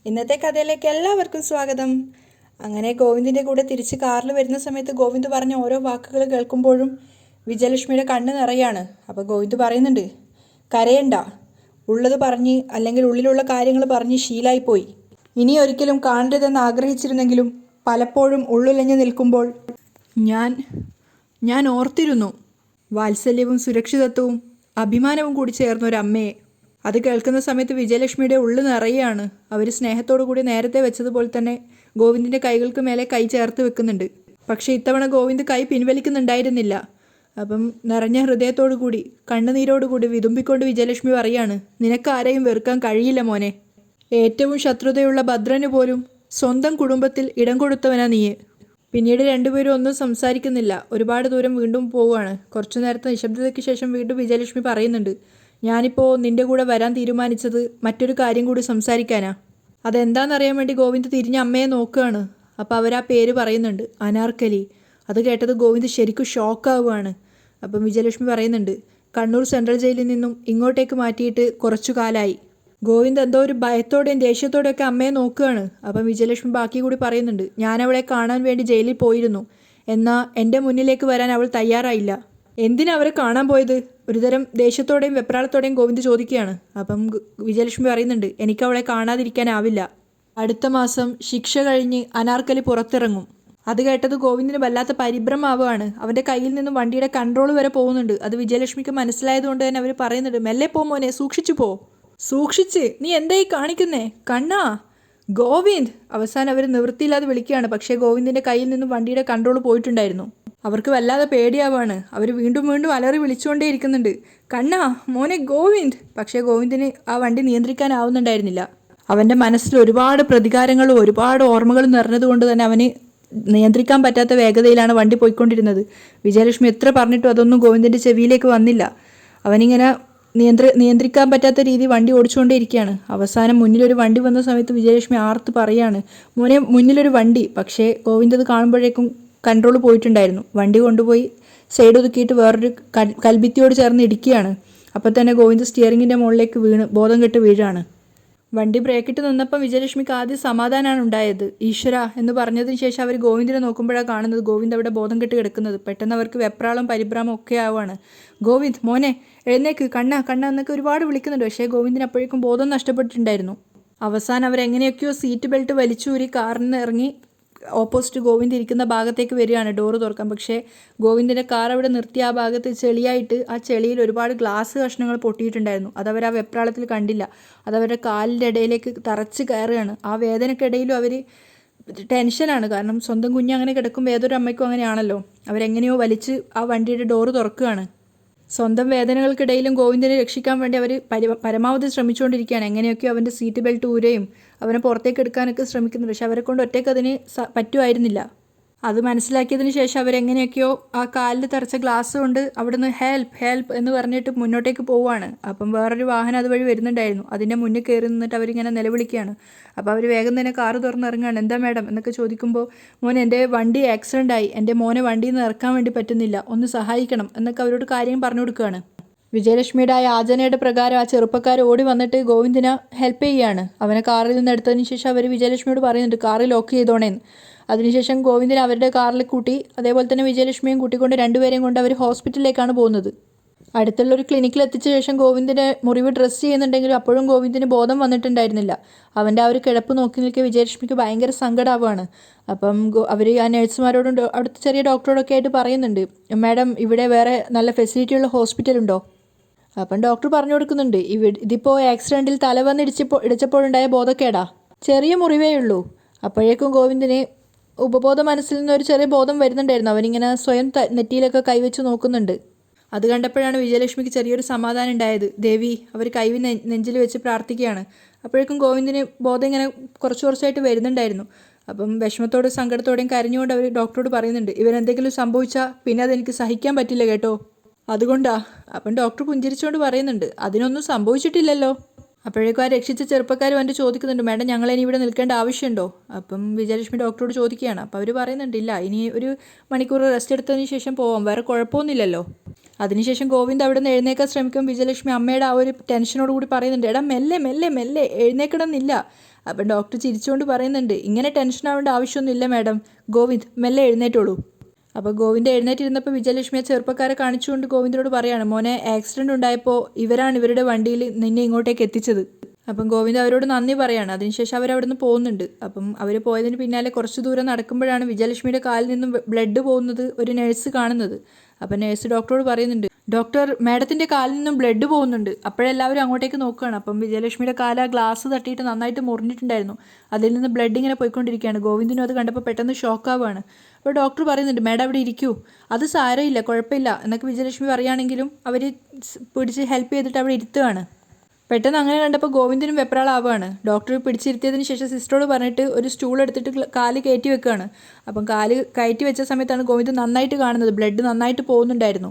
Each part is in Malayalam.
ഇന്നത്തെ കഥയിലേക്ക് എല്ലാവർക്കും സ്വാഗതം. അങ്ങനെ ഗോവിന്ദിൻ്റെ കൂടെ തിരിച്ച് കാറിൽ വരുന്ന സമയത്ത് ഗോവിന്ദ് പറഞ്ഞ ഓരോ വാക്കുകൾ കേൾക്കുമ്പോഴും വിജയലക്ഷ്മിയുടെ കണ്ണ് നിറയാണ്. അപ്പോൾ ഗോവിന്ദ് പറയുന്നുണ്ട്, കരയണ്ട, ഉള്ളത് പറഞ്ഞ് അല്ലെങ്കിൽ ഉള്ളിലുള്ള കാര്യങ്ങൾ പറഞ്ഞ് ശീലായിപ്പോയി. ഇനി ഒരിക്കലും കാണരുതെന്ന് ആഗ്രഹിച്ചിരുന്നെങ്കിലും പലപ്പോഴും ഉള്ളുലഞ്ഞു നിൽക്കുമ്പോൾ ഞാൻ ഓർത്തിരുന്നു വാത്സല്യവും സുരക്ഷിതത്വവും അഭിമാനവും കൂടി ചേർന്ന ഒരു അമ്മയെ. അത് കേൾക്കുന്ന സമയത്ത് വിജയലക്ഷ്മിയുടെ ഉള്ളു നിറയാണ്. അവർ സ്നേഹത്തോടു കൂടി നേരത്തെ വെച്ചതുപോലെ തന്നെ ഗോവിന്ദിൻ്റെ കൈകൾക്ക് മേലെ കൈ ചേർത്ത് വെക്കുന്നുണ്ട്. പക്ഷേ ഇത്തവണ ഗോവിന്ദ് കൈ പിൻവലിക്കുന്നുണ്ടായിരുന്നില്ല. അപ്പം നിറഞ്ഞ ഹൃദയത്തോടു കൂടി കണ്ണുനീരോടുകൂടി വിതുമ്പിക്കൊണ്ട് വിജയലക്ഷ്മി പറയാണ്, നിനക്ക് ആരെയും വെറുക്കാൻ കഴിയില്ല മോനെ. ഏറ്റവും ശത്രുതയുള്ള ഭദ്രന് പോലും സ്വന്തം കുടുംബത്തിൽ ഇടം കൊടുത്തവനാ നീ. പിന്നീട് രണ്ടുപേരും ഒന്നും സംസാരിക്കുന്നില്ല. ഒരുപാട് ദൂരം വീണ്ടും പോവുകയാണ്. കുറച്ചു നേരത്തെ നിശബ്ദതയ്ക്ക് ശേഷം വീണ്ടും വിജയലക്ഷ്മി പറയുന്നുണ്ട്, ഞാനിപ്പോൾ നിൻ്റെ കൂടെ വരാൻ തീരുമാനിച്ചത് മറ്റൊരു കാര്യം കൂടി സംസാരിക്കാനാ. അതെന്താണെന്നറിയാൻ വേണ്ടി ഗോവിന്ദ് തിരിഞ്ഞ് അമ്മയെ നോക്കുകയാണ്. അപ്പോൾ അവരാ പേര് പറയുന്നുണ്ട്, അനാർക്കലി. അത് കേട്ടത് ഗോവിന്ദ് ശരിക്കും ഷോക്കാവുകയാണ്. അപ്പം വിജയലക്ഷ്മി പറയുന്നുണ്ട്, കണ്ണൂർ സെൻട്രൽ ജയിലിൽ നിന്നും ഇങ്ങോട്ടേക്ക് മാറ്റിയിട്ട് കുറച്ചു കാലമായി. ഗോവിന്ദ് എന്തോ ഒരു ഭയത്തോടെയും ദേഷ്യത്തോടെയൊക്കെ അമ്മയെ നോക്കുകയാണ്. അപ്പം വിജയലക്ഷ്മി ബാക്കി കൂടി പറയുന്നുണ്ട്, ഞാനവളെ കാണാൻ വേണ്ടി ജയിലിൽ പോയിരുന്നു, എന്നാൽ എൻ്റെ മുന്നിലേക്ക് വരാൻ അവൾ തയ്യാറായില്ല. എന്തിനാ അവരെ കാണാൻ പോയത്? ഒരുതരം ദേഷ്യത്തോടെയും വെപ്രാളത്തോടെയും ഗോവിന്ദ് ചോദിക്കുകയാണ്. അപ്പം വിജയലക്ഷ്മി പറയുന്നുണ്ട്, എനിക്ക് അവളെ കാണാതിരിക്കാനാവില്ല. അടുത്ത മാസം ശിക്ഷ കഴിഞ്ഞ് അനാർക്കലി പുറത്തിറങ്ങും. അത് കേട്ടത് ഗോവിന്ദിന് വല്ലാത്ത പരിഭ്രമാവുകയാണ്. അവൻ്റെ കയ്യിൽ നിന്നും വണ്ടിയുടെ കൺട്രോൾ വരെ പോകുന്നുണ്ട്. അത് വിജയലക്ഷ്മിക്ക് മനസ്സിലായതുകൊണ്ട് തന്നെ അവർ പറയുന്നുണ്ട്, മെല്ലെ പോ മോനെ, സൂക്ഷിച്ചു പോ. സൂക്ഷിച്ച്? നീ എന്തായി കാണിക്കുന്നേ? കണ്ണാ ഗോവിന്ദ്. അവസാനം അവർ നിവൃത്തിയില്ലാതെ വിളിക്കുകയാണ്. പക്ഷേ ഗോവിന്ദിൻ്റെ കയ്യിൽ നിന്നും വണ്ടിയുടെ കൺട്രോൾ പോയിട്ടുണ്ടായിരുന്നു. അവർക്ക് വല്ലാതെ പേടിയാവാണ്. അവർ വീണ്ടും വീണ്ടും അലറി വിളിച്ചുകൊണ്ടേ ഇരിക്കുന്നുണ്ട്, കണ്ണാ മോനെ ഗോവിന്ദ്. പക്ഷേ ഗോവിന്ദിന് ആ വണ്ടി നിയന്ത്രിക്കാനാവുന്നുണ്ടായിരുന്നില്ല. അവൻ്റെ മനസ്സിൽ ഒരുപാട് പ്രതികാരങ്ങളും ഒരുപാട് ഓർമ്മകളും നിറഞ്ഞതുകൊണ്ട് തന്നെ അവന് നിയന്ത്രിക്കാൻ പറ്റാത്ത വേഗതയിലാണ് വണ്ടി പോയിക്കൊണ്ടിരുന്നത്. വിജയലക്ഷ്മി എത്ര പറഞ്ഞിട്ടും അതൊന്നും ഗോവിന്ദിൻ്റെ ചെവിയിലേക്ക് വന്നില്ല. അവനിങ്ങനെ നിയന്ത്രിക്കാൻ പറ്റാത്ത രീതി വണ്ടി ഓടിച്ചുകൊണ്ടേ ഇരിക്കുകയാണ്. അവസാനം മുന്നിലൊരു വണ്ടി വന്ന സമയത്ത് വിജയലക്ഷ്മി ആർത്ത് പറയാണ്, മോനെ മുന്നിലൊരു വണ്ടി. പക്ഷേ ഗോവിന്ദ് അത് കാണുമ്പോഴേക്കും കൺട്രോൾ പോയിട്ടുണ്ടായിരുന്നു. വണ്ടി കൊണ്ടുപോയി സൈഡ് ഒതുക്കിയിട്ട് വേറൊരു കൽഭിത്തിയോട് ചേർന്ന് ഇടിക്കുകയാണ്. അപ്പോൾ തന്നെ ഗോവിന്ദ് സ്റ്റിയറിങ്ങിൻ്റെ മുകളിലേക്ക് ബോധം കെട്ട് വീഴാണ്. വണ്ടി ബ്രേക്കിട്ട് നിന്നപ്പം വിജയലക്ഷ്മിക്ക് ആദ്യം സമാധാനമാണ് ഉണ്ടായത്. ഈശ്വര എന്ന് പറഞ്ഞതിന് ശേഷം അവർ ഗോവിന്ദിനെ നോക്കുമ്പോഴാണ് കാണുന്നത് ഗോവിന്ദ് അവിടെ ബോധം കെട്ട് കിടക്കുന്നത്. പെട്ടെന്ന് അവർക്ക് വെപ്രാളം പരിഭ്രമം ഒക്കെ ആവുകയാണ്. ഗോവിന്ദ് മോനെ എഴുന്നേക്ക്, കണ്ണ കണ്ണ എന്നൊക്കെ ഒരുപാട് വിളിക്കുന്നുണ്ട്. പക്ഷേ ഗോവിന്ദിന് അപ്പോഴേക്കും ബോധം നഷ്ടപ്പെട്ടിട്ടുണ്ടായിരുന്നു. അവസാനം അവരെങ്ങനെയൊക്കെയോ സീറ്റ് ബെൽറ്റ് വലിച്ചൂരി കാറിൽ നിന്ന് ഇറങ്ങി ഓപ്പോസിറ്റ് ഗോവിന്ദ് ഇരിക്കുന്ന ഭാഗത്തേക്ക് വരികയാണ് ഡോറ് തുറക്കാൻ. പക്ഷേ ഗോവിന്ദിൻ്റെ കാർ അവിടെ നിർത്തി ആ ഭാഗത്ത് ചെളിയായിട്ട് ആ ചെളിയിൽ ഒരുപാട് ഗ്ലാസ് കഷ്ണങ്ങൾ പൊട്ടിയിട്ടുണ്ടായിരുന്നു. അതവർ ആ വെപ്രാളത്തിൽ കണ്ടില്ല. അതവരുടെ കാലിൻ്റെ ഇടയിലേക്ക് തറച്ച് കയറുകയാണ്. ആ വേദനക്കിടയിലും അവർ ടെൻഷനാണ്. കാരണം സ്വന്തം കുഞ്ഞ് അങ്ങനെ കിടക്കുമ്പോൾ ഏതൊരു അമ്മയ്ക്കും അങ്ങനെയാണല്ലോ. അവരെങ്ങനെയോ വലിച്ച് ആ വണ്ടിയുടെ ഡോറ് തുറക്കുകയാണ്. സ്വന്തം വേദനകൾക്കിടയിലും ഗോവിന്ദിനെ രക്ഷിക്കാൻ വേണ്ടി അവർ പരമാവധി ശ്രമിച്ചുകൊണ്ടിരിക്കുകയാണ്. എങ്ങനെയൊക്കെയോ അവൻ്റെ സീറ്റ് ബെൽറ്റ് ഊരുകയും അവനെ പുറത്തേക്ക് എടുക്കാനൊക്കെ ശ്രമിക്കുന്നുണ്ട്. പക്ഷെ അവരെ കൊണ്ട് ഒറ്റയ്ക്ക് അതിന് പറ്റുമായിരുന്നില്ല. അത് മനസ്സിലാക്കിയതിന് ശേഷം അവരെങ്ങനെയൊക്കെയോ ആ കാലിൽ തറച്ച ഗ്ലാസ് കൊണ്ട് അവിടുന്ന് ഹെൽപ്പ് എന്ന് പറഞ്ഞിട്ട് മുന്നോട്ടേക്ക് പോവുകയാണ്. അപ്പം വേറൊരു വാഹനം അതുവഴി വരുന്നുണ്ടായിരുന്നു. അതിൻ്റെ മുന്നിൽ കയറി നിന്നിട്ട് അവരിങ്ങനെ നിലവിളിക്കുകയാണ്. അപ്പോൾ അവർ വേഗം തന്നെ കാറ് തുറന്നിറങ്ങുകയാണ്. എന്താ മാഡം എന്നൊക്കെ ചോദിക്കുമ്പോൾ, മോൻ എൻ്റെ വണ്ടി ആക്സിഡൻ്റ് ആയി, എൻ്റെ മോനെ വണ്ടിയിൽ നിന്ന് ഇറക്കാൻ വേണ്ടി പറ്റുന്നില്ല, ഒന്ന് സഹായിക്കണം എന്നൊക്കെ അവരോട് കാര്യം പറഞ്ഞു കൊടുക്കുകയാണ്. വിജയലക്ഷ്മിയുടെ ആ യാചനയുടെ പ്രകാരം ആ ചെറുപ്പക്കാർ ഓടി വന്നിട്ട് ഗോവിന്ദിനെ ഹെൽപ്പ് ചെയ്യുകയാണ്. അവനെ കാറിൽ നിന്ന് എടുത്തതിന് ശേഷം അവർ വിജയലക്ഷ്മിയോട് പറയുന്നുണ്ട്, കാറ് ലോക്ക് ചെയ്തോണേന്ന്. അതിനുശേഷം ഗോവിന്ദിനെ അവരുടെ കാറിൽ കൂട്ടി അതേപോലെ തന്നെ വിജയലക്ഷ്മിയും കൂട്ടിക്കൊണ്ട് രണ്ടുപേരെയും കൊണ്ട് അവർ ഹോസ്പിറ്റലിലേക്കാണ് പോകുന്നത്. അടുത്തുള്ളൊരു ക്ലിനിക്കിൽ എത്തിച്ച ശേഷം ഗോവിന്ദിൻ്റെ മുറിവ് ഡ്രസ്സ് ചെയ്യുന്നുണ്ടെങ്കിലും അപ്പോഴും ഗോവിന്ദിന് ബോധം വന്നിട്ടുണ്ടായിരുന്നില്ല. അവൻ്റെ ആ ഒരു കിടപ്പ് നോക്കി നിൽക്കുക വിജയലക്ഷ്മിക്ക് ഭയങ്കര സങ്കടമാവുകയാണ്. അപ്പം അവർ ആ നഴ്സുമാരോടും അവിടുത്തെ ചെറിയ ഡോക്ടറോടൊക്കെ ആയിട്ട് പറയുന്നുണ്ട്, മാഡം ഇവിടെ വേറെ നല്ല ഫെസിലിറ്റിയുള്ള ഹോസ്പിറ്റലുണ്ടോ? അപ്പം ഡോക്ടർ പറഞ്ഞു കൊടുക്കുന്നുണ്ട്, ഇതിപ്പോൾ ആക്സിഡൻറ്റിൽ തല വന്ന് ഇടിച്ചപ്പോഴുണ്ടായ ബോധക്കേടാ, ചെറിയ മുറിവേ ഉള്ളൂ. അപ്പോഴേക്കും ഗോവിന്ദിന് ഉപബോധ മനസ്സിൽ നിന്ന് ഒരു ചെറിയ ബോധം വരുന്നുണ്ടായിരുന്നു. അവനിങ്ങനെ സ്വയം നെറ്റിയിലൊക്കെ കൈവച്ച് നോക്കുന്നുണ്ട്. അത് കണ്ടപ്പോഴാണ് വിജയലക്ഷ്മിക്ക് ചെറിയൊരു സമാധാനം ഉണ്ടായത്. ദേവി അവർ കൈ നെഞ്ചിൽ വെച്ച് പ്രാർത്ഥിക്കുകയാണ്. അപ്പോഴേക്കും ഗോവിന്ദിന് ബോധം ഇങ്ങനെ കുറച്ചായിട്ട് വരുന്നുണ്ടായിരുന്നു. അപ്പം വിഷമത്തോടും സങ്കടത്തോടെയും കരഞ്ഞുകൊണ്ട് അവർ ഡോക്ടറോട് പറയുന്നുണ്ട്, ഇവരെന്തെങ്കിലും സംഭവിച്ചാൽ പിന്നെ അതെനിക്ക് സഹിക്കാൻ പറ്റില്ല കേട്ടോ, അതുകൊണ്ടാ. അപ്പം ഡോക്ടർ പുഞ്ചിരിച്ചുകൊണ്ട് പറയുന്നുണ്ട്, അതിനൊന്നും സംഭവിച്ചിട്ടില്ലല്ലോ. അപ്പോഴേക്കും ആ രക്ഷിച്ച ചെറുപ്പക്കാർ വന്നിട്ട് ചോദിക്കുന്നുണ്ട്, മാഡം ഞങ്ങളിനി ഇവിടെ നിൽക്കേണ്ട ആവശ്യമുണ്ടോ? അപ്പം വിജയലക്ഷ്മി ഡോക്ടറോട് ചോദിക്കുകയാണ്. അപ്പോൾ അവർ പറയുന്നുണ്ട്, ഇല്ല, ഇനി ഒരു മണിക്കൂർ റെസ്റ്റ് എടുത്തതിന് ശേഷം പോവാം, വേറെ കുഴപ്പമൊന്നുമില്ലല്ലോ. അതിനുശേഷം ഗോവിന്ദ് അവിടെ നിന്ന് എഴുന്നേക്കാൻ ശ്രമിക്കും. വിജയലക്ഷ്മി അമ്മയുടെ ആ ഒരു ടെൻഷനോട് കൂടി പറയുന്നുണ്ട്, എടാ മെല്ലെ മെല്ലെ മെല്ലെ എഴുന്നേക്കണമെന്നില്ല. അപ്പം ഡോക്ടർ ചിരിച്ചുകൊണ്ട് പറയുന്നുണ്ട്, ഇങ്ങനെ ടെൻഷൻ ആവേണ്ട ആവശ്യമൊന്നുമില്ല മാഡം, ഗോവിന്ദ് മെല്ലെ എഴുന്നേറ്റോളൂ. അപ്പോൾ ഗോവിന്ദ് എഴുന്നേറ്റിരുന്നപ്പോൾ വിജയലക്ഷ്മിയെ ചെറുപ്പക്കാരെ കാണിച്ചുകൊണ്ട് ഗോവിന്ദിനോട് പറയാണ്, മോനെ ആക്സിഡൻറ്റ് ഉണ്ടായപ്പോൾ ഇവരാണ് ഇവരുടെ വണ്ടിയിൽ നിന്നെ ഇങ്ങോട്ടേക്ക് എത്തിച്ചത്. അപ്പം ഗോവിന്ദ് അവരോട് നന്ദി പറയാണ്. അതിനുശേഷം അവരവിടുന്ന് പോകുന്നുണ്ട്. അപ്പം അവർ പോയതിന് പിന്നാലെ കുറച്ച് ദൂരം നടക്കുമ്പോഴാണ് വിജയലക്ഷ്മിയുടെ കാലിൽ നിന്നും ബ്ലഡ് പോകുന്നത് ഒരു നഴ്സ് കാണുന്നത്. അപ്പം നഴ്സ് ഡോക്ടറോട് പറയുന്നുണ്ട്, ഡോക്ടർ മാഡത്തിൻ്റെ കാലിൽ നിന്നും ബ്ലഡ് പോകുന്നുണ്ട്. അപ്പോഴെല്ലാവരും അങ്ങോട്ടേക്ക് നോക്കുകയാണ്. അപ്പം വിജയലക്ഷ്മിയുടെ കാല് ആ ഗ്ലാസ് തട്ടിയിട്ട് നന്നായിട്ട് മുറിഞ്ഞിട്ടുണ്ടായിരുന്നു. അതിൽ നിന്ന് ബ്ലഡ് ഇങ്ങനെ പോയിക്കൊണ്ടിരിക്കുകയാണ്. ഗോവിന്ദിനും അത് കണ്ടപ്പോൾ പെട്ടെന്ന് ഷോക്കാവുകയാണ്. അപ്പോൾ ഡോക്ടർ പറയുന്നുണ്ട്, മാഡം അവിടെ ഇരിക്കൂ, അത് സാരമില്ല, കുഴപ്പമില്ല എന്നൊക്കെ വിജയലക്ഷ്മി പറയുകയാണെങ്കിലും അവർ പിടിച്ച് ഹെൽപ്പ് ചെയ്തിട്ട് അവിടെ ഇരുത്തുകയാണ്. പെട്ടെന്ന് അങ്ങനെ കണ്ടപ്പോൾ ഗോവിന്ദിനും വെപ്രാളാവുകയാണ്. ഡോക്ടർ പിടിച്ചിരുത്തിയതിന് ശേഷം സിസ്റ്ററോട് പറഞ്ഞിട്ട് ഒരു സ്റ്റൂൾ എടുത്തിട്ട് കാല് കയറ്റി വെക്കുകയാണ്. അപ്പം കാല് കയറ്റി വെച്ച സമയത്താണ് ഗോവിന്ദ് നന്നായിട്ട് കാണുന്നത്, ബ്ലഡ് നന്നായിട്ട് പോകുന്നുണ്ടായിരുന്നു.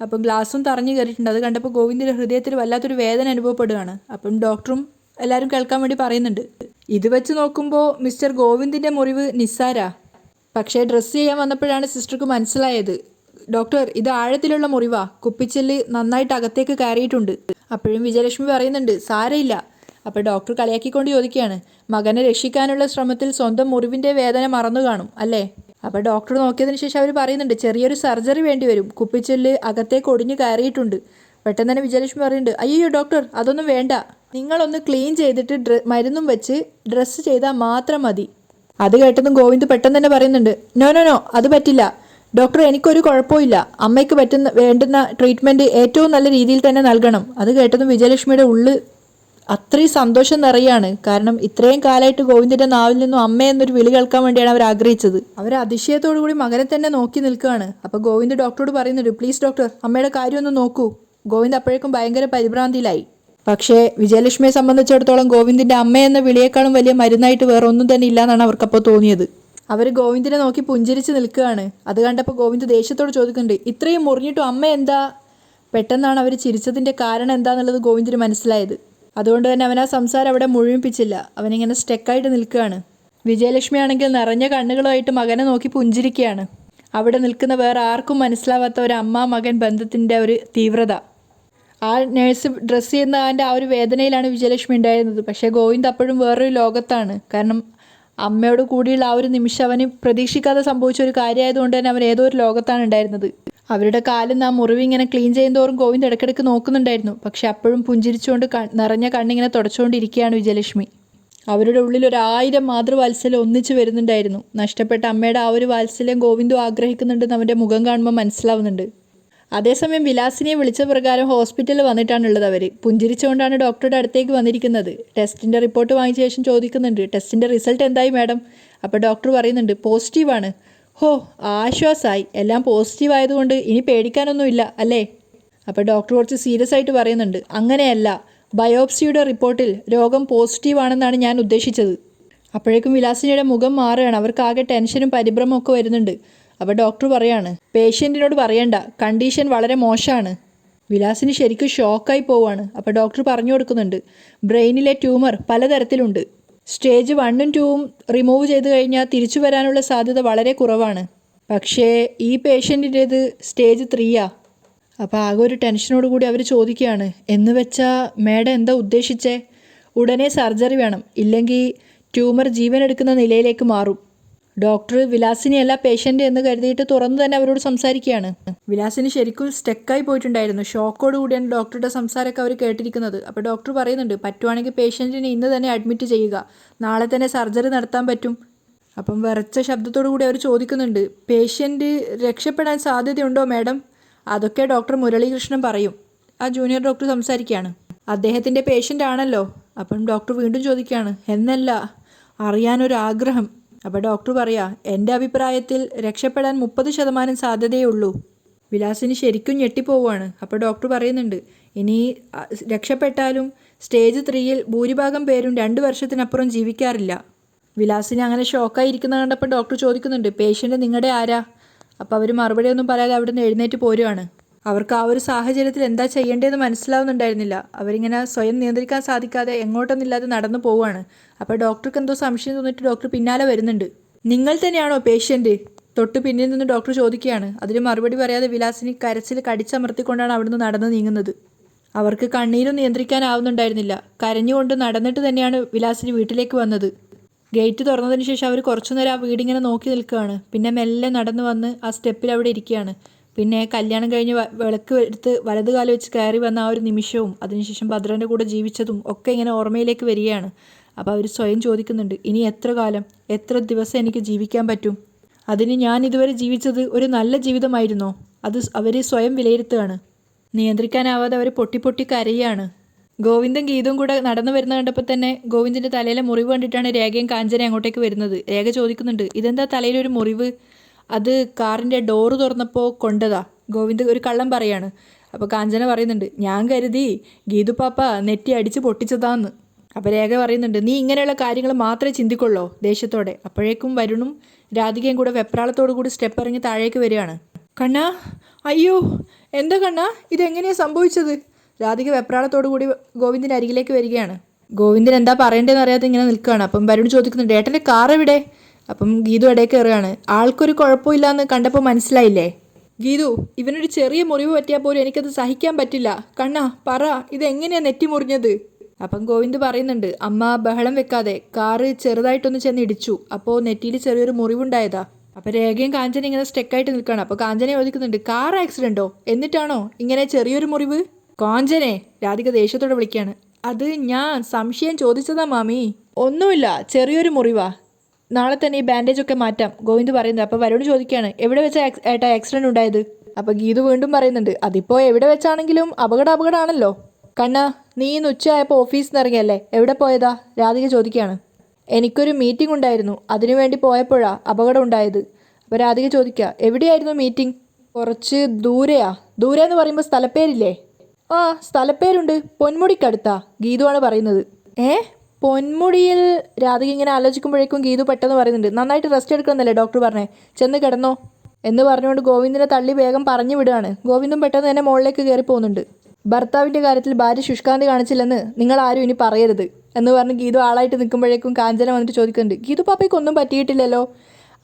അപ്പം ഗ്ലാസും തറഞ്ഞു കയറിയിട്ടുണ്ട്. അത് കണ്ടപ്പോൾ ഗോവിന്ദിൻ്റെ ഹൃദയത്തിൽ വല്ലാത്തൊരു വേദന അനുഭവപ്പെടുകയാണ്. അപ്പം ഡോക്ടറും എല്ലാവരും കേൾക്കാൻ വേണ്ടി പറയുന്നുണ്ട്, ഇത് വെച്ച് നോക്കുമ്പോൾ മിസ്റ്റർ ഗോവിന്ദിൻ്റെ മുറിവ് നിസ്സാര. പക്ഷേ ഡ്രസ്സ് ചെയ്യാൻ വന്നപ്പോഴാണ് സിസ്റ്റർക്ക് മനസ്സിലായത്, ഡോക്ടർ ഇത് ആഴത്തിലുള്ള മുറിവാ, കുപ്പിച്ചെല്ല് നന്നായിട്ട് അകത്തേക്ക് കയറിയിട്ടുണ്ട്. അപ്പോഴും വിജയലക്ഷ്മി പറയുന്നുണ്ട്, സാരയില്ല. അപ്പോൾ ഡോക്ടർ കളിയാക്കിക്കൊണ്ട് ചോദിക്കുകയാണ്, മകനെ രക്ഷിക്കാനുള്ള ശ്രമത്തിൽ സ്വന്തം മുറിവിൻ്റെ വേദന മറന്നു കാണും അല്ലേ? അപ്പോൾ ഡോക്ടർ നോക്കിയതിന് ശേഷം അവർ പറയുന്നുണ്ട്, ചെറിയൊരു സർജറി വേണ്ടി വരും, കുപ്പിച്ചെല്ല് അകത്തേക്ക് ഒടിഞ്ഞ് കയറിയിട്ടുണ്ട്. പെട്ടെന്ന് തന്നെ വിജയലക്ഷ്മി പറയുന്നുണ്ട്, അയ്യോ ഡോക്ടർ അതൊന്നും വേണ്ട, നിങ്ങളൊന്ന് ക്ലീൻ ചെയ്തിട്ട് മരുന്നും വെച്ച് ഡ്രസ്സ് ചെയ്താൽ മാത്രം മതി. അത് കേട്ടതും ഗോവിന്ദ് പെട്ടെന്ന് തന്നെ പറയുന്നുണ്ട്, നോ നോ നോ അത് പറ്റില്ല ഡോക്ടർ, എനിക്കൊരു കുഴപ്പമില്ല, അമ്മയ്ക്ക് വേണ്ടുന്ന ട്രീറ്റ്മെൻറ്റ് ഏറ്റവും നല്ല രീതിയിൽ തന്നെ നൽകണം. അത് കേട്ടതും വിജയലക്ഷ്മിയുടെ ഉള്ളിൽ അത്രയും സന്തോഷം നിറയാണ്. കാരണം ഇത്രയും കാലമായിട്ട് ഗോവിന്ദിൻ്റെ നാവിൽ നിന്നും അമ്മ എന്നൊരു വിളി കേൾക്കാൻ വേണ്ടിയാണ് അവർ ആഗ്രഹിച്ചത്. അവർ അതിശയത്തോടു കൂടി മകനെ തന്നെ നോക്കി നിൽക്കുകയാണ്. അപ്പോൾ ഗോവിന്ദ് ഡോക്ടറോട് പറയുന്നുണ്ട്, പ്ലീസ് ഡോക്ടർ അമ്മയുടെ കാര്യം ഒന്ന് നോക്കൂ. ഗോവിന്ദ് അപ്പോഴേക്കും ഭയങ്കര പരിഭ്രാന്തിയിലായി. പക്ഷേ വിജയലക്ഷ്മിയെ സംബന്ധിച്ചിടത്തോളം ഗോവിന്ദിൻ്റെ അമ്മ എന്ന വിളിയേക്കാളും വലിയ മരുന്നായിട്ട് വേറെ ഒന്നും തന്നെ ഇല്ലയെന്നാണ് അവർക്കപ്പോൾ തോന്നിയത്. അവർ ഗോവിന്ദിനെ നോക്കി പുഞ്ചിരിച്ച് നിൽക്കുകയാണ്. അത് കണ്ടപ്പോൾ ഗോവിന്ദ് ദേഷ്യത്തോട് ചോദിക്കുന്നുണ്ട്, ഇത്രയും മുറിഞ്ഞിട്ടും അമ്മ എന്താ? പെട്ടെന്നാണ് അവർ ചിരിച്ചതിൻ്റെ കാരണം എന്താണെന്നുള്ളത് ഗോവിന്ദിന് മനസ്സിലായത്. അതുകൊണ്ട് തന്നെ അവൻ ആ സംസാരം അവിടെ മുഴുമിപ്പിച്ചില്ല. അവനിങ്ങനെ സ്റ്റെക്കായിട്ട് നിൽക്കുകയാണ്. വിജയലക്ഷ്മി ആണെങ്കിൽ നിറഞ്ഞ കണ്ണുകളുമായിട്ട് മകനെ നോക്കി പുഞ്ചിരിക്കുകയാണ്. അവിടെ നിൽക്കുന്ന വേറെ ആർക്കും മനസ്സിലാവാത്ത ഒരു അമ്മ മകൻ ബന്ധത്തിൻ്റെ ഒരു തീവ്രത. ആ നേഴ്സ് ഡ്രസ്സ് ചെയ്യുന്ന അതിൻ്റെ ആ ഒരു വേദനയിലാണ് വിജയലക്ഷ്മി ഉണ്ടായിരുന്നത്. പക്ഷേ ഗോവിന്ദ് അപ്പോഴും വേറൊരു ലോകത്താണ്. കാരണം അമ്മയോട് കൂടിയുള്ള ആ ഒരു നിമിഷം അവന് പ്രതീക്ഷിക്കാതെ സംഭവിച്ച ഒരു കാര്യമായതുകൊണ്ട് തന്നെ അവൻ ഏതോ ഒരു ലോകത്താണ് ഉണ്ടായിരുന്നത്. അവരുടെ കാലിൽ നിന്ന് ആ മുറിവ് ഇങ്ങനെ ക്ലീൻ ചെയ്യുന്നതോറും ഗോവിന്ദ് ഇടയ്ക്കിടയ്ക്ക് നോക്കുന്നുണ്ടായിരുന്നു. പക്ഷെ അപ്പോഴും പുഞ്ചിരിച്ചുകൊണ്ട് നിറഞ്ഞ കണ്ണിങ്ങനെ തുടച്ചുകൊണ്ടിരിക്കുകയാണ് വിജയലക്ഷ്മി. അവരുടെ ഉള്ളിൽ 1000 മാതൃവാത്സല്യം ഒന്നിച്ചു വരുന്നുണ്ടായിരുന്നു. നഷ്ടപ്പെട്ട അമ്മയുടെ ആ ഒരു വാത്സല്യം ഗോവിന്ദും ആഗ്രഹിക്കുന്നുണ്ടെന്ന് അവൻ്റെ മുഖം കാണുമ്പോൾ മനസ്സിലാവുന്നുണ്ട്. അതേസമയം വിലാസിനെ വിളിച്ച പ്രകാരം ഹോസ്പിറ്റലിൽ വന്നിട്ടാണുള്ളത്. അവർ പുഞ്ചിരിച്ചുകൊണ്ടാണ് ഡോക്ടറുടെ അടുത്തേക്ക് വന്നിരിക്കുന്നത്. ടെസ്റ്റിൻ്റെ റിപ്പോർട്ട് വാങ്ങിച്ച ശേഷം ചോദിക്കുന്നുണ്ട്, ടെസ്റ്റിൻ്റെ റിസൾട്ട് എന്തായി മാഡം? അപ്പോൾ ഡോക്ടർ പറയുന്നുണ്ട്, പോസിറ്റീവാണ്. ഹോ ആശ്വാസമായി, എല്ലാം പോസിറ്റീവ് ആയതുകൊണ്ട് ഇനി പേടിക്കാനൊന്നുമില്ല അല്ലേ? അപ്പോൾ ഡോക്ടർ കുറച്ച് സീരിയസ് ആയിട്ട് പറയുന്നുണ്ട്, അങ്ങനെയല്ല, ബയോപ്സിയുടെ റിപ്പോർട്ടിൽ രോഗം പോസിറ്റീവാണെന്നാണ് ഞാൻ ഉദ്ദേശിച്ചത്. അപ്പോഴേക്കും വിലാസിനിയുടെ മുഖം മാറുകയാണ്. അവർക്ക് ആകെ ടെൻഷനും പരിഭ്രമവും ഒക്കെ വരുന്നുണ്ട്. അപ്പോൾ ഡോക്ടർ പറയാണ്, പേഷ്യൻറ്റിനോട് പറയണ്ട, കണ്ടീഷൻ വളരെ മോശമാണ്. വിലാസിന് ശരിക്കും ഷോക്കായി പോവുകയാണ്. അപ്പോൾ ഡോക്ടർ പറഞ്ഞു കൊടുക്കുന്നുണ്ട്, ബ്രെയിനിലെ ട്യൂമർ പലതരത്തിലുണ്ട്. സ്റ്റേജ് 1ഉം 2ഉം റിമൂവ് ചെയ്ത് കഴിഞ്ഞാൽ തിരിച്ചു വരാനുള്ള സാധ്യത വളരെ കുറവാണ്. പക്ഷേ ഈ പേഷ്യൻറ്റിൻ്റേത് സ്റ്റേജ് 3ആ. അപ്പോൾ ആകെ ഒരു ടെൻഷനോട് കൂടി അവർ ചോദിക്കുകയാണ്, എന്ന് വെച്ചാൽ മാഡം എന്താ ഉദ്ദേശിച്ചേ? ഉടനെ സർജറി വേണം, ഇല്ലെങ്കിൽ ട്യൂമർ ജീവനെടുക്കുന്ന നിലയിലേക്ക് മാറും. ഡോക്ടർ വിലാസിനിയല്ല പേഷ്യൻ്റ് എന്ന് കരുതിയിട്ട് തുറന്നു തന്നെ അവരോട് സംസാരിക്കുകയാണ്. വിലാസിന് ശരിക്കും സ്റ്റക്കായി പോയിട്ടുണ്ടായിരുന്നു. ഷോക്കോട് കൂടിയാണ് ഡോക്ടറുടെ സംസാരമൊക്കെ അവർ കേട്ടിരിക്കുന്നത്. അപ്പോൾ ഡോക്ടർ പറയുന്നുണ്ട്, പറ്റുവാണെങ്കിൽ പേഷ്യൻറ്റിനെ ഇന്ന് തന്നെ അഡ്മിറ്റ് ചെയ്യുക, നാളെ തന്നെ സർജറി നടത്താൻ പറ്റും. അപ്പം വിറച്ച ശബ്ദത്തോടു കൂടി അവർ ചോദിക്കുന്നുണ്ട്, പേഷ്യൻ്റ് രക്ഷപ്പെടാൻ സാധ്യതയുണ്ടോ മാഡം? അതൊക്കെ ഡോക്ടർ മുരളീകൃഷ്ണൻ പറയും. ആ ജൂനിയർ ഡോക്ടർ സംസാരിക്കുകയാണ്. അദ്ദേഹത്തിൻ്റെ പേഷ്യൻ്റ് ആണല്ലോ. അപ്പം ഡോക്ടർ വീണ്ടും ചോദിക്കുകയാണ്, എന്നല്ല, അറിയാനൊരാഗ്രഹം. അപ്പോൾ ഡോക്ടർ പറയാ, എൻ്റെ അഭിപ്രായത്തിൽ രക്ഷപ്പെടാൻ 30% സാധ്യതയേ ഉള്ളൂ. വിലാസിന് ശരിക്കും ഞെട്ടിപ്പോവുകയാണ്. അപ്പോൾ ഡോക്ടർ പറയുന്നുണ്ട്, ഇനി രക്ഷപ്പെട്ടാലും സ്റ്റേജ് 3യിൽ ഭൂരിഭാഗം പേരും 2 വർഷത്തിനപ്പുറം ജീവിക്കാറില്ല. വിലാസിന് അങ്ങനെ ഷോക്കായിരിക്കുന്ന കണ്ടപ്പോൾ ഡോക്ടർ ചോദിക്കുന്നുണ്ട്, പേഷ്യൻ്റ് നിങ്ങളുടെ ആരാ? അപ്പോൾ അവർ മറുപടി ഒന്നും പറയാതെ അവിടെ നിന്ന് എഴുന്നേറ്റ് പോരുകയാണ്. അവർക്ക് ആ ഒരു സാഹചര്യത്തിൽ എന്താ ചെയ്യേണ്ടതെന്ന് മനസ്സിലാവുന്നുണ്ടായിരുന്നില്ല. അവരിങ്ങനെ സ്വയം നിയന്ത്രിക്കാൻ സാധിക്കാതെ എങ്ങോട്ടൊന്നില്ലാതെ നടന്നു പോവുകയാണ്. അപ്പോൾ ഡോക്ടർക്ക് എന്തോ സംശയം തോന്നിയിട്ട് ഡോക്ടർ പിന്നാലെ വരുന്നുണ്ട്. നിങ്ങൾ തന്നെയാണോ പേഷ്യൻ്റ്? തൊട്ട് പിന്നിൽ നിന്ന് ഡോക്ടർ ചോദിക്കുകയാണ്. അതിന് മറുപടി പറയാതെ വിലാസിനി കരച്ചിൽ കടിച്ചമർത്തിക്കൊണ്ടാണ് അവിടുന്ന് നടന്നു നീങ്ങുന്നത്. അവർക്ക് കണ്ണീരും നിയന്ത്രിക്കാനാവുന്നുണ്ടായിരുന്നില്ല. കരഞ്ഞുകൊണ്ട് നടന്നിട്ട് തന്നെയാണ് വിലാസിനി വീട്ടിലേക്ക് വന്നത്. ഗേറ്റ് തുറന്നതിന് ശേഷം അവർ കുറച്ചുനേരം ആ വീടിങ്ങനെ നോക്കി നിൽക്കുകയാണ്. പിന്നെ മെല്ലെ നടന്നു വന്ന് ആ സ്റ്റെപ്പിൽ അവിടെ ഇരിക്കുകയാണ്. പിന്നെ കല്യാണം കഴിഞ്ഞ് വിളക്ക് എടുത്ത് വലതുകാല് വെച്ച് കയറി വന്ന ആ ഒരു നിമിഷവും അതിനുശേഷം ഭദ്രൻ്റെ കൂടെ ജീവിച്ചതും ഒക്കെ ഇങ്ങനെ ഓർമ്മയിലേക്ക് വരികയാണ്. അപ്പോൾ അവർ സ്വയം ചോദിക്കുന്നുണ്ട്, ഇനി എത്ര കാലം, എത്ര ദിവസം എനിക്ക് ജീവിക്കാൻ പറ്റും? അതിന് ഞാൻ ഇതുവരെ ജീവിച്ചത് ഒരു നല്ല ജീവിതമായിരുന്നോ? അത് അവർ സ്വയം വിലയിരുത്തുകയാണ്. നിയന്ത്രിക്കാനാവാതെ അവർ പൊട്ടി പൊട്ടി കരയുകയാണ്. ഗോവിന്ദൻ ഗീതവും കൂടെ നടന്നു വരുന്ന കണ്ടപ്പോൾ തന്നെ ഗോവിന്ദിൻ്റെ തലയിലെ മുറിവ് കണ്ടിട്ടാണ് രേഖയും കാഞ്ചനയും അങ്ങോട്ടേക്ക് വരുന്നത്. രേഖ ചോദിക്കുന്നുണ്ട്, ഇതെന്താ തലയിലൊരു മുറിവ്? അത് കാറിൻ്റെ ഡോറ് തുറന്നപ്പോൾ കൊണ്ടതാ. ഗോവിന്ദ് ഒരു കള്ളം പറയാണ്. അപ്പോൾ കാഞ്ചന പറയുന്നുണ്ട്, ഞാൻ കരുതി ഗീതു പാപ്പ നെറ്റി അടിച്ച് പൊട്ടിച്ചതാന്ന്. അപ്പോൾ രേഖ പറയുന്നുണ്ട്, നീ ഇങ്ങനെയുള്ള കാര്യങ്ങൾ മാത്രമേ ചിന്തിക്കുള്ളൂ ദേഷ്യത്തോടെ. അപ്പോഴേക്കും വരുണും രാധികയും കൂടെ വെപ്രാളത്തോടു കൂടി സ്റ്റെപ്പ് ഇറങ്ങി താഴേക്ക് വരികയാണ്. കണ്ണാ, അയ്യോ എന്താ കണ്ണാ, ഇതെങ്ങനെയാണ് സംഭവിച്ചത്? രാധിക വെപ്രാളത്തോടു കൂടി ഗോവിന്ദിൻ്റെ അരികിലേക്ക് വരികയാണ്. ഗോവിന്ദൻ എന്താ പറയേണ്ടതെന്ന് അറിയാതെ ഇങ്ങനെ നിൽക്കുകയാണ്. അപ്പം വരുൺ ചോദിക്കുന്നുണ്ട്, ഏട്ടൻ്റെ കാർ എവിടെ? അപ്പം ഗീതു ഇടയിൽ കയറുകയാണ്. ആൾക്കൊരു കുഴപ്പമില്ലാന്ന് കണ്ടപ്പോൾ മനസ്സിലായില്ലേ? ഗീതു, ഇവനൊരു ചെറിയ മുറിവ് പറ്റിയാൽ പോലും എനിക്കത് സഹിക്കാൻ പറ്റില്ല. കണ്ണാ പറ, ഇതെങ്ങനെയാണ് നെറ്റി മുറിഞ്ഞത്? അപ്പം ഗോവിന്ദ് പറയുന്നുണ്ട്, അമ്മ ബഹളം വെക്കാതെ, കാറ് ചെറുതായിട്ടൊന്ന് ചെന്ന് ഇടിച്ചു, അപ്പോൾ നെറ്റിയിൽ ചെറിയൊരു മുറിവുണ്ടായതാ. അപ്പോൾ രേഖയും കാഞ്ചന ഇങ്ങനെ സ്റ്റെക്കായിട്ട് നിൽക്കുകയാണ്. അപ്പോൾ കാഞ്ചന ചോദിക്കുന്നുണ്ട്, കാർ ആക്സിഡൻറ്റോ? എന്നിട്ടാണോ ഇങ്ങനെ ചെറിയൊരു മുറിവ്? കാഞ്ചനെ, രാധിക ദേഷ്യത്തോടെ വിളിക്കുകയാണ്. അത് ഞാൻ സംശയം ചോദിച്ചതാ മാമി. ഒന്നുമില്ല, ചെറിയൊരു മുറിവാ, നാളെ തന്നെ ഈ ബാൻഡേജൊക്കെ മാറ്റാം, ഗോവിന്ദ് പറയുന്നത്. അപ്പോൾ വരുൺ ചോദിക്കുകയാണ്, എവിടെ വെച്ചാ ഏട്ടാ ആക്സിഡൻറ്റ് ഉണ്ടായത്? അപ്പോൾ ഗീതു വീണ്ടും പറയുന്നുണ്ട്, അതിപ്പോൾ എവിടെ വെച്ചാണെങ്കിലും അപകടമാണല്ലോ. കണ്ണാ, നീ ഇന്ന് ഉച്ചയായപ്പോൾ ഓഫീസിൽ നിന്ന് ഇറങ്ങിയല്ലേ, എവിടെ പോയതാ? രാധിക ചോദിക്കുകയാണ്. എനിക്കൊരു മീറ്റിംഗ് ഉണ്ടായിരുന്നു, അതിനുവേണ്ടി പോയപ്പോഴാണ് അപകടം ഉണ്ടായത്. അപ്പോൾ രാധിക ചോദിക്കുക, എവിടെയായിരുന്നു മീറ്റിംഗ്? കുറച്ച് ദൂരെ എന്ന് പറയുമ്പോൾ സ്ഥലപ്പേരില്ലേ? ആ സ്ഥലപ്പേരുണ്ട്, പൊന്മുടിക്കടുത്താ, ഗീതുവാണ് പറയുന്നത്. പൊന്മുടിയിൽ? രാധിക ഇങ്ങനെ ആലോചിക്കുമ്പോഴേക്കും ഗീതു പെട്ടെന്ന് പറയുന്നുണ്ട്, നന്നായിട്ട് റെസ്റ്റ് എടുക്കണമെന്നല്ലേ ഡോക്ടർ പറഞ്ഞേ, ചെന്ന് കിടന്നോ എന്ന് പറഞ്ഞുകൊണ്ട് ഗോവിന്ദിനെ തള്ളി വേഗം പറഞ്ഞു വിടുകയാണ്. ഗോവിന്ദും പെട്ടെന്ന് തന്നെ മുകളിലേക്ക് കയറി പോകുന്നുണ്ട്. ഭർത്താവിൻ്റെ കാര്യത്തിൽ ഭാര്യ ശുഷ്കാന്തി കാണിച്ചില്ലെന്ന് നിങ്ങൾ ആരും ഇനി പറയരുത് എന്ന് പറഞ്ഞ് ഗീതു ആളായിട്ട് നിൽക്കുമ്പോഴേക്കും കാഞ്ചന വന്നിട്ട് ചോദിക്കുന്നുണ്ട്, ഗീതു പാപ്പയ്ക്ക് ഒന്നും പറ്റിയിട്ടില്ലല്ലോ?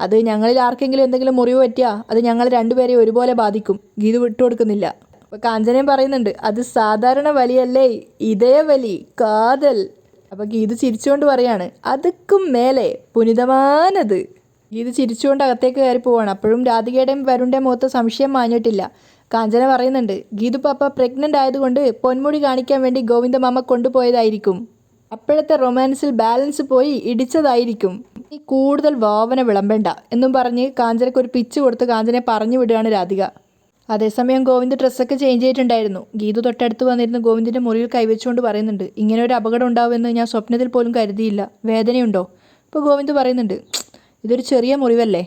അത് ഞങ്ങളിൽ ആർക്കെങ്കിലും എന്തെങ്കിലും മുറിവ് പറ്റിയാൽ അത് ഞങ്ങൾ രണ്ടുപേരെയും ഒരുപോലെ ബാധിക്കും. ഗീതു വിട്ടുകൊടുക്കുന്നില്ല. അപ്പോൾ കാഞ്ചനയും പറയുന്നുണ്ട്, അത് സാധാരണ വലിയല്ലേ, ഇതേ വലി, കാതൽ. അപ്പോൾ ഗീതു ചിരിച്ചുകൊണ്ട് പറയാണ്, അതുക്കും മേലെ പുനിതമാനത്. ഗീതു ചിരിച്ചുകൊണ്ട് അകത്തേക്ക് കയറി പോവാണ്. അപ്പോഴും രാധികയുടെയും വരുണിൻ്റെയും മുഖത്ത് സംശയം മാഞ്ഞിട്ടില്ല. കാഞ്ചന പറയുന്നുണ്ട്, ഗീതു പാപ്പ പ്രഗ്നൻ്റ് ആയതുകൊണ്ട് പൊന്മുടി കാണിക്കാൻ വേണ്ടി ഗോവിന്ദ മാമ കൊണ്ടുപോയതായിരിക്കും. അപ്പോഴത്തെ റൊമാൻസിൽ ബാലൻസ് പോയി ഇടിച്ചതായിരിക്കും. നീ കൂടുതൽ ഭാവന വിളമ്പേണ്ട എന്നും പറഞ്ഞ് കാഞ്ചനയ്ക്ക് ഒരു പിച്ച് കൊടുത്ത് കാഞ്ചനയെ പറഞ്ഞു വിടുകയാണ് രാധിക. അതേസമയം ഗോവിന്ദ് ഡ്രസ്സൊക്കെ ചേഞ്ച് ചെയ്തിട്ടുണ്ടായിരുന്നു. ഗീതു തൊട്ടടുത്ത് വന്നിരുന്ന് ഗോവിന്ദിൻ്റെ മുറിയിൽ കൈവച്ചുകൊണ്ട് പറയുന്നുണ്ട്, ഇങ്ങനെ ഒരു അപകടം ഉണ്ടാവുമെന്ന് ഞാൻ സ്വപ്നത്തിൽ പോലും കരുതിയില്ല. വേദനയുണ്ടോ? ഇപ്പോൾ ഗോവിന്ദ് പറയുന്നുണ്ട്, ഇതൊരു ചെറിയ മുറിവല്ലേ.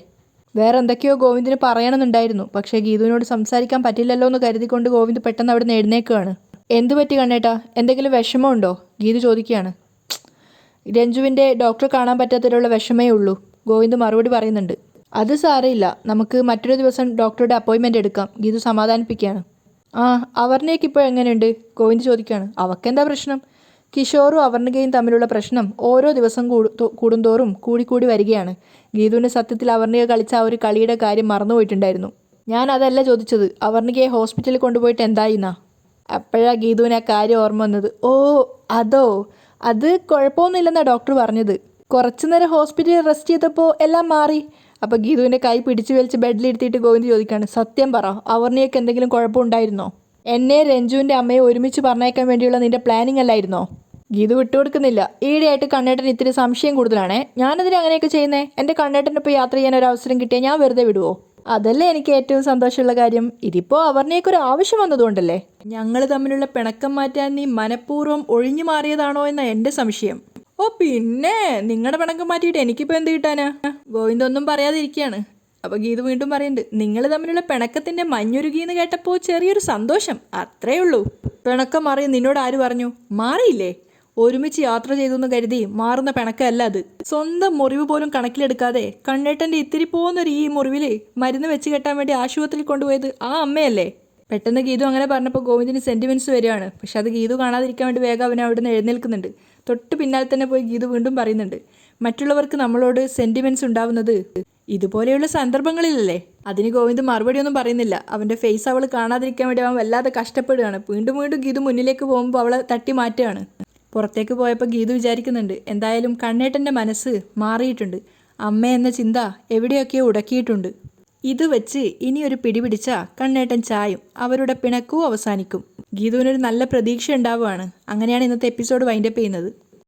വേറെ എന്തൊക്കെയോ ഗോവിന്ദിന് പറയണമെന്നുണ്ടായിരുന്നു, പക്ഷേ ഗീതുവിനോട് സംസാരിക്കാൻ പറ്റില്ലല്ലോ എന്ന് കരുതിക്കൊണ്ട് ഗോവിന്ദ് പെട്ടെന്ന് അവിടെ നിന്ന് എഴുന്നേൽക്കുകയാണ്. എന്തു പറ്റി കണ്ണേട്ടാ, എന്തെങ്കിലും വിഷമമുണ്ടോ? ഗീതു ചോദിക്കുകയാണ്. രഞ്ജുവിൻ്റെ ഡോക്ടറെ കാണാൻ പറ്റാത്തതിലുള്ള വിഷമേ ഉള്ളൂ, ഗോവിന്ദ് മറുപടി പറയുന്നുണ്ട്. അത് സാരമില്ല, നമുക്ക് മറ്റൊരു ദിവസം ഡോക്ടറുടെ അപ്പോയിൻമെൻ്റ് എടുക്കാം, ഗീതു സമാധാനിപ്പിക്കുകയാണ്. അവർണയ്ക്ക് ഇപ്പോൾ എങ്ങനെയുണ്ട്? ഗോവിന്ദ് ചോദിക്കുകയാണ്. അവക്കെന്താ പ്രശ്നം? കിഷോറും അവർണികയും തമ്മിലുള്ള പ്രശ്നം ഓരോ ദിവസം കൂടുന്തോറും കൂടിക്കൂടി വരികയാണ്. ഗീതുവിൻ്റെ സത്യത്തിൽ അവർണിക കളിച്ച ആ ഒരു കളിയുടെ കാര്യം മറന്നുപോയിട്ടുണ്ടായിരുന്നു. ഞാൻ അതല്ല ചോദിച്ചത്, അവർണികയെ ഹോസ്പിറ്റലിൽ കൊണ്ടുപോയിട്ട് എന്തായിന്നാ? അപ്പോഴാണ് ഗീതുവിന് ആ കാര്യം ഓർമ്മ വന്നത്. ഓ അതോ, അത് കുഴപ്പമൊന്നുമില്ലെന്നാണ് ഡോക്ടർ പറഞ്ഞത്. കുറച്ചു നേരം ഹോസ്പിറ്റലിൽ റെസ്റ്റ് ചെയ്തപ്പോൾ എല്ലാം മാറി. അപ്പോൾ ഗീതുവിൻ്റെ കൈ പിടിച്ചു വലിച്ച് ബെഡിലിരുത്തിയിട്ട് ഗോവിന്ദ് ചോദിക്കുകയാണ്, സത്യം പറ, അവർണികയ്ക്ക് എന്തെങ്കിലും കുഴപ്പമുണ്ടായിരുന്നോ? എന്നെ രഞ്ജുവിൻ്റെ അമ്മയെ ഒരുമിച്ച് പറഞ്ഞേക്കാൻ വേണ്ടിയുള്ള നിൻ്റെ പ്ലാനിങ് അല്ലായിരുന്നോ? ഗീതു വിട്ടുകൊടുക്കുന്നില്ല. ഈയിടെയായിട്ട് കണ്ണേട്ടൻ ഇത്തിരി സംശയം കൂടുതലാണേ. ഞാനതിന് അങ്ങനെയൊക്കെ ചെയ്യുന്നേ? എൻ്റെ കണ്ണേട്ടനൊപ്പം യാത്ര ചെയ്യാൻ ഒരു അവസരം കിട്ടിയാൽ ഞാൻ വെറുതെ വിടുവോ? അതല്ലേ എനിക്ക് ഏറ്റവും സന്തോഷമുള്ള കാര്യം. ഇതിപ്പോൾ അവർണിയൊക്കെ ഒരു ആവശ്യം വന്നതുകൊണ്ടല്ലേ. ഞങ്ങൾ തമ്മിലുള്ള പിണക്കം മാറ്റാൻ നീ മനഃപൂർവ്വം ഒഴിഞ്ഞു മാറിയതാണോ എന്ന എൻ്റെ സംശയം. ഓ പിന്നെ, നിങ്ങളുടെ പിണക്കം മാറ്റിയിട്ട് എനിക്കിപ്പോൾ എന്ത് കിട്ടാനാ? ഗോവിന്ദ് ഒന്നും പറയാതിരിക്കുകയാണ്. അപ്പോൾ ഗീതു വീണ്ടും പറയുന്നുണ്ട്, നിങ്ങൾ തമ്മിലുള്ള പിണക്കത്തിൻ്റെ മഞ്ഞുരുകിയെന്ന് കേട്ടപ്പോൾ ചെറിയൊരു സന്തോഷം, അത്രേ ഉള്ളൂ. പിണക്കം മാറി നിന്നോട് ആര് പറഞ്ഞു? മാറിയില്ലേ? ഒരുമിച്ച് യാത്ര ചെയ്തു എന്ന് കരുതി മാറുന്ന പിണക്കമല്ല അത്. സ്വന്തം മുറിവ് പോലും കണക്കിലെടുക്കാതെ കണ്ണേട്ടൻ്റെ ഇത്തിരി പോകുന്നൊരു ഈ മുറിവിൽ മരുന്ന് വെച്ച് കെട്ടാൻ വേണ്ടി ആശുപത്രിയിൽ കൊണ്ടുപോയത് ആ അമ്മയല്ലേ? പെട്ടെന്ന് ഗീതു അങ്ങനെ പറഞ്ഞപ്പോൾ ഗോവിന്ദിന് സെൻറ്റിമെൻറ്റ്സ് വരികയാണ്. പക്ഷെ അത് ഗീതു കാണാതിരിക്കാൻ വേണ്ടി വേഗം അവനെ അവിടെ നിന്ന് എഴുന്നേൽക്കുന്നുണ്ട്. തൊട്ട് പിന്നാലെ തന്നെ പോയി ഗീതു വീണ്ടും പറയുന്നുണ്ട്, മറ്റുള്ളവർക്ക് നമ്മളോട് സെൻറ്റിമെൻറ്റ്സ് ഉണ്ടാവുന്നത് ഇതുപോലെയുള്ള സന്ദർഭങ്ങളിലല്ലേ. അതിന് ഗോവിന്ദ് മറുപടിയൊന്നും പറയുന്നില്ല. അവൻ്റെ ഫേസ് അവൾ കാണാതിരിക്കാൻ വേണ്ടി അവൻ വല്ലാതെ കഷ്ടപ്പെടുകയാണ്. വീണ്ടും വീണ്ടും ഗീതു മുന്നിലേക്ക് പോകുമ്പോൾ അവളെ തട്ടി മാറ്റുകയാണ്. പുറത്തേക്ക് പോയപ്പോൾ ഗീതു വിചാരിക്കുന്നുണ്ട്, എന്തായാലും കണ്ണേട്ടൻ്റെ മനസ്സ് മാറിയിട്ടുണ്ട്. അമ്മ എന്ന ചിന്ത എവിടെയൊക്കെയോ ഉടക്കിയിട്ടുണ്ട്. ഇത് വെച്ച് ഇനിയൊരു പിടിപിടിച്ചാൽ കണ്ണേട്ടൻ ചായും. അവരുടെ പിണക്കവും അവസാനിക്കും. ഗീതുവിനൊരു നല്ല പ്രതീക്ഷ ഉണ്ടാവുകയാണ്. അങ്ങനെയാണ് ഇന്നത്തെ എപ്പിസോഡ് വൈൻഡപ്പ് ചെയ്യുന്നത്.